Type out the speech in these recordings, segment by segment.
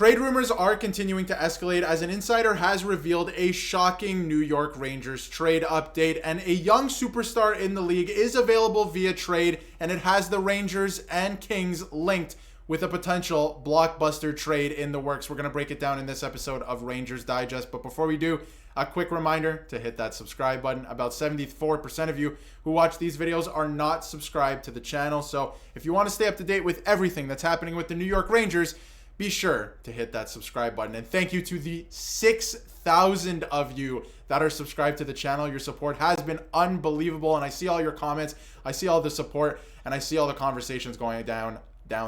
Trade rumors are continuing to escalate as an insider has revealed a shocking New York Rangers trade update, and a young superstar in the league is available via trade, and it has the Rangers and Kings linked with a potential blockbuster trade in the works. We're going to break it down in this episode of Rangers Digest, but before we do, a quick reminder to hit that subscribe button. About 74% of you who watch these videos are not subscribed to the channel, so if you want to stay up to date with everything that's happening with the New York Rangers, be sure to hit that subscribe button. And thank you to the 6,000 of you that are subscribed to the channel. Your support has been unbelievable, and I see all your comments, I see all the support, and I see all the conversations going down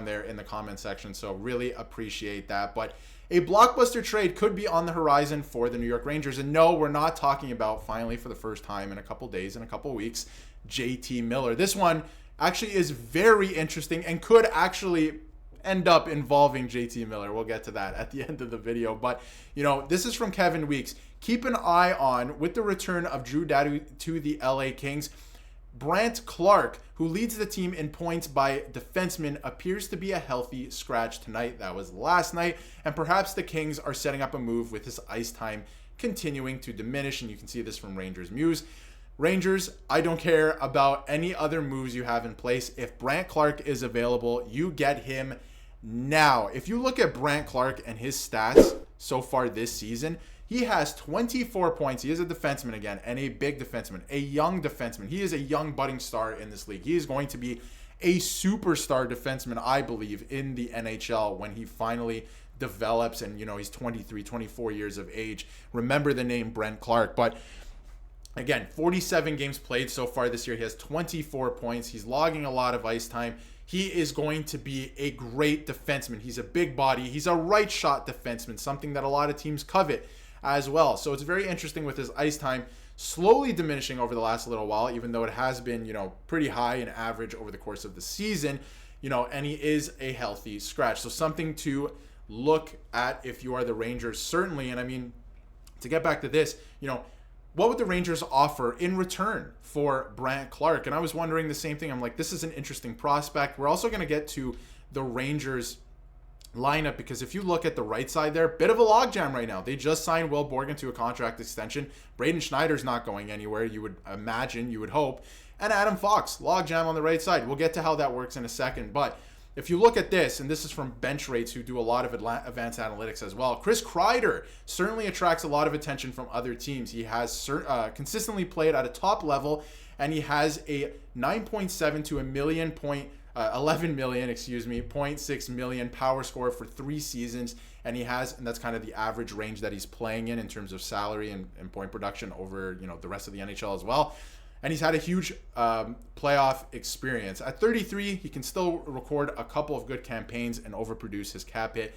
there in the comment section, so really appreciate that. But a blockbuster trade could be on the horizon for the New York Rangers, and no, we're not talking about, finally for the first time in a couple days, in a couple weeks, JT Miller. This one actually is very interesting and could actually end up involving JT Miller. We'll get to that at the end of the video. But, you know, this is from Kevin Weeks. Keep an eye on, with the return of Drew Doughty to the LA Kings, Brandt Clarke, who leads the team in points by defensemen, appears to be a healthy scratch tonight. That was last night. And perhaps the Kings are setting up a move with his ice time continuing to diminish. And you can see this from Rangers Muse. Rangers, I don't care about any other moves you have in place. If Brandt Clarke is available, you get him now. If you look at Brandt Clarke and his stats so far this season, he has 24 points. He is a defenseman again, and a big defenseman, a young defenseman. He is a young budding star in this league. He is going to be a superstar defenseman, I believe, in the NHL when he finally develops and, you know, he's 23, 24 years of age. Remember the name Brandt Clarke. But again, 47 games played so far this year. He has 24 points. He's logging a lot of ice time. He is going to be a great defenseman. He's a big body. He's a right shot defenseman, something that a lot of teams covet as well. So it's very interesting with his ice time slowly diminishing over the last little while, even though it has been, you know, pretty high in average over the course of the season, you know, and he is a healthy scratch. So something to look at if you are the Rangers, certainly. And I mean, to get back to this, you know, what would the Rangers offer in return for Brandt Clarke? And I was wondering the same thing. I'm like, this is an interesting prospect. We're also going to get to the Rangers lineup, because if you look at the right side there, bit of a logjam right now. They just signed Will Borgen to a contract extension. Braden Schneider's not going anywhere, you would imagine, you would hope. And Adam Fox, logjam on the right side. We'll get to how that works in a second. But if you look at this, and this is from Bench Rates, who do a lot of advanced analytics as well, Chris Kreider certainly attracts a lot of attention from other teams. He has consistently played at a top level, and he has a 9.7 to 11 million, 0.6 million power score for 3 seasons. And he has, and that's kind of the average range that he's playing in terms of salary and point production over, you know, the rest of the NHL as well. And he's had a huge playoff experience. At 33, he can still record a couple of good campaigns and overproduce his cap hit,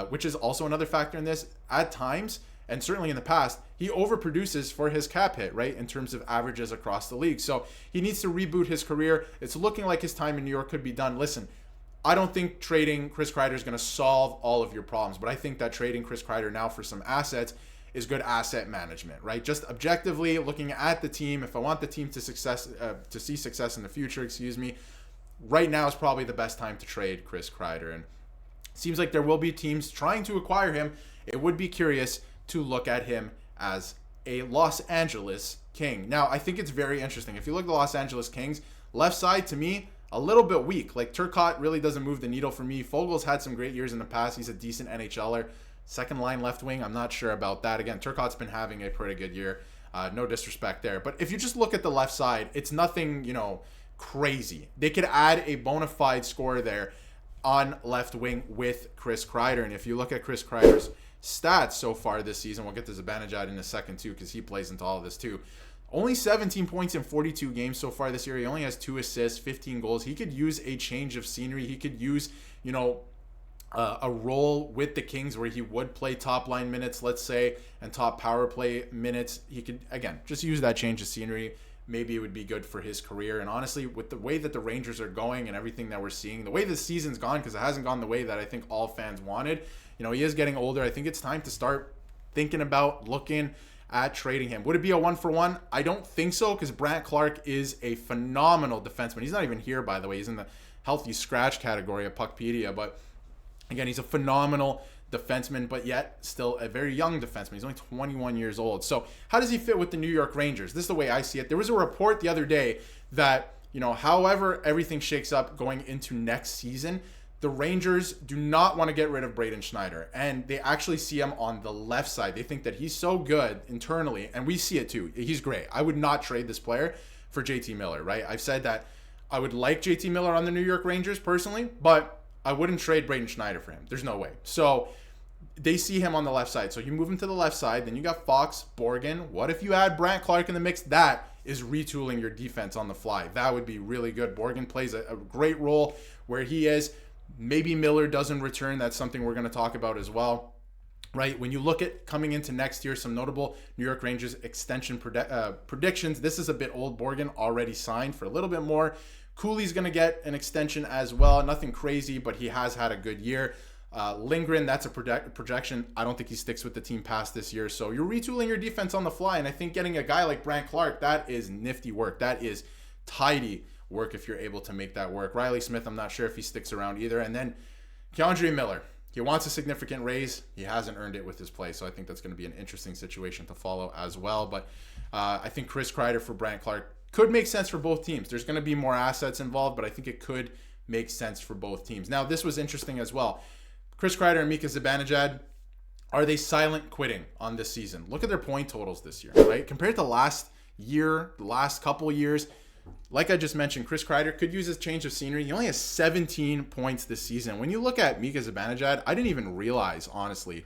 which is also another factor in this. At times, and certainly in the past, he overproduces for his cap hit, right, in terms of averages across the league. So he needs to reboot his career. It's looking like his time in New York could be done. Listen, I don't think trading Chris Kreider is going to solve all of your problems, but I think that trading Chris Kreider now for some assets is good asset management, right? Just objectively looking at the team, if I want the team to see success in the future, right now is probably the best time to trade Chris Kreider. And it seems like there will be teams trying to acquire him. It would be curious to look at him as a Los Angeles King. Now, I think it's very interesting. If you look at the Los Angeles Kings, left side to me, a little bit weak. Like, Turcotte really doesn't move the needle for me. Fogel's had some great years in the past. He's a decent NHLer. Second line left wing, I'm not sure about that. Again, Turcotte's been having a pretty good year. No disrespect there. But if you just look at the left side, it's nothing, you know, crazy. They could add a bona fide scorer there on left wing with Chris Kreider. And if you look at Chris Kreider's stats so far this season, we'll get to Zibanejad in a second too, because he plays into all of this too. Only 17 points in 42 games so far this year. He only has 2 assists, 15 goals. He could use a change of scenery. He could use, you know, a role with the Kings where he would play top line minutes, let's say, and top power play minutes. He could, again, just use that change of scenery. Maybe it would be good for his career. And honestly, with the way that the Rangers are going and everything that we're seeing, the way the season's gone, because it hasn't gone the way that I think all fans wanted, you know, he is getting older. I think it's time to start thinking about looking at trading him. Would it be a 1-for-1? I don't think so, because Brandt Clarke is a phenomenal defenseman. He's not even here, by the way. He's in the healthy scratch category of Puckpedia, but again, he's a phenomenal defenseman, but yet still a very young defenseman. He's only 21 years old. So how does he fit with the New York Rangers? This is the way I see it. There was a report the other day that, however everything shakes up going into next season, the Rangers do not want to get rid of Braden Schneider, and they actually see him on the left side. They think that he's so good internally, and we see it too. He's great. I would not trade this player for JT Miller, right? I've said that I would like JT Miller on the New York Rangers personally, but I wouldn't trade Braden Schneider for him. There's no way. So they see him on the left side. So you move him to the left side. Then you got Fox, Borgen. What if you add Brandt Clark in the mix? That is retooling your defense on the fly. That would be really good. Borgen plays a great role where he is. Maybe Miller doesn't return. That's something we're going to talk about as well. Right? When you look at coming into next year, some notable New York Rangers extension predictions. This is a bit old. Borgen already signed for a little bit more. Cooley's going to get an extension as well. Nothing crazy, but he has had a good year. Lindgren, that's a projection. I don't think he sticks with the team past this year. So you're retooling your defense on the fly. And I think getting a guy like Brandt Clark, that is nifty work. That is tidy work if you're able to make that work. Riley Smith, I'm not sure if he sticks around either. And then Keandre Miller. He wants a significant raise. He hasn't earned it with his play. So I think that's going to be an interesting situation to follow as well. But I think Chris Kreider for Brandt Clark could make sense for both teams. There's going to be more assets involved, but I think it could make sense for both teams. Now, this was interesting as well. Chris Kreider and Mika Zibanejad, are they silent quitting on this season? Look at their point totals this year, right? Compared to last year, the last couple years, like I just mentioned, Chris Kreider could use his change of scenery. He only has 17 points this season. When you look at Mika Zibanejad, I didn't even realize, honestly,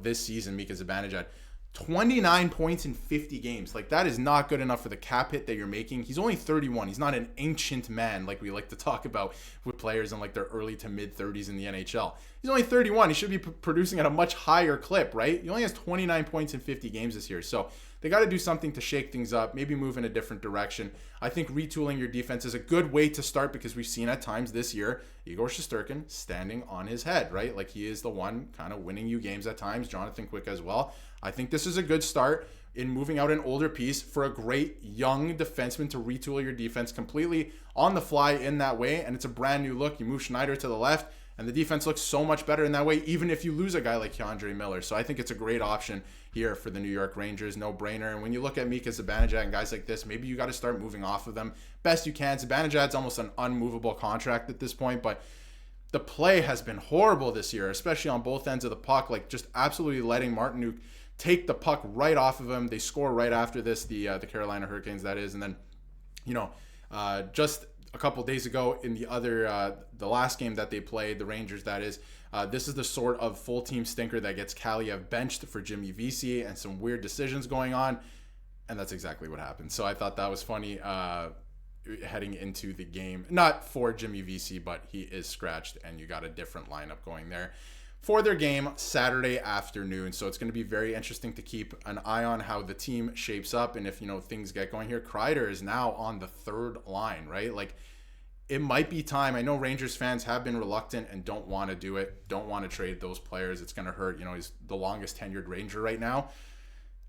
this season, Mika Zibanejad, 29 points in 50 games. Like, that is not good enough for the cap hit that you're making. He's only 31. He's not an ancient man like we like to talk about with players in like their early to mid 30s in the NHL. He's only 31. He should be producing at a much higher clip, right? He only has 29 points in 50 games this year. So they got to do something to shake things up, maybe move in a different direction. I think retooling your defense is a good way to start because we've seen at times this year Igor Shesterkin standing on his head, right? Like, he is the one kind of winning you games at times. Jonathan Quick as well. I think this is a good start in moving out an older piece for a great young defenseman to retool your defense completely on the fly in that way. And it's a brand new look. You move Schneider to the left, and the defense looks so much better in that way, even if you lose a guy like Keandre Miller. So I think it's a great option here for the New York Rangers. No brainer. And when you look at Mika Zibanejad and guys like this, maybe you got to start moving off of them best you can. Zibanejad's almost an unmovable contract at this point, but the play has been horrible this year, especially on both ends of the puck, like just absolutely letting Martinook take the puck right off of him. They score right after this, the Carolina Hurricanes, that is. And then, just a couple days ago in the last game that they played, the Rangers, that is, this is the sort of full team stinker that gets Kaliev benched for Jimmy Vesey and some weird decisions going on. And that's exactly what happened. So I thought that was funny heading into the game. Not for Jimmy Vesey, but he is scratched and you got a different lineup going there for their game Saturday afternoon. So it's going to be very interesting to keep an eye on how the team shapes up. And if, things get going here, Kreider is now on the third line, right? Like, it might be time. I know Rangers fans have been reluctant and don't want to do it, don't want to trade those players. It's going to hurt. He's the longest tenured Ranger right now.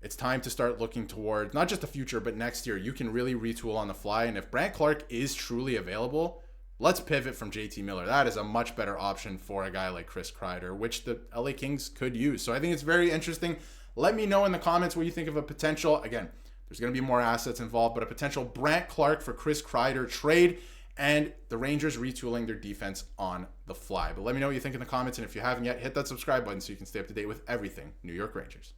It's time to start looking toward not just the future, but next year. You can really retool on the fly. And if Brandt Clark is truly available, let's pivot from JT Miller. That is a much better option for a guy like Chris Kreider, which the LA Kings could use. So I think it's very interesting. Let me know in the comments what you think of a potential, again, there's going to be more assets involved, but a potential Brandt Clark for Chris Kreider trade and the Rangers retooling their defense on the fly. But let me know what you think in the comments. And if you haven't yet, hit that subscribe button so you can stay up to date with everything New York Rangers.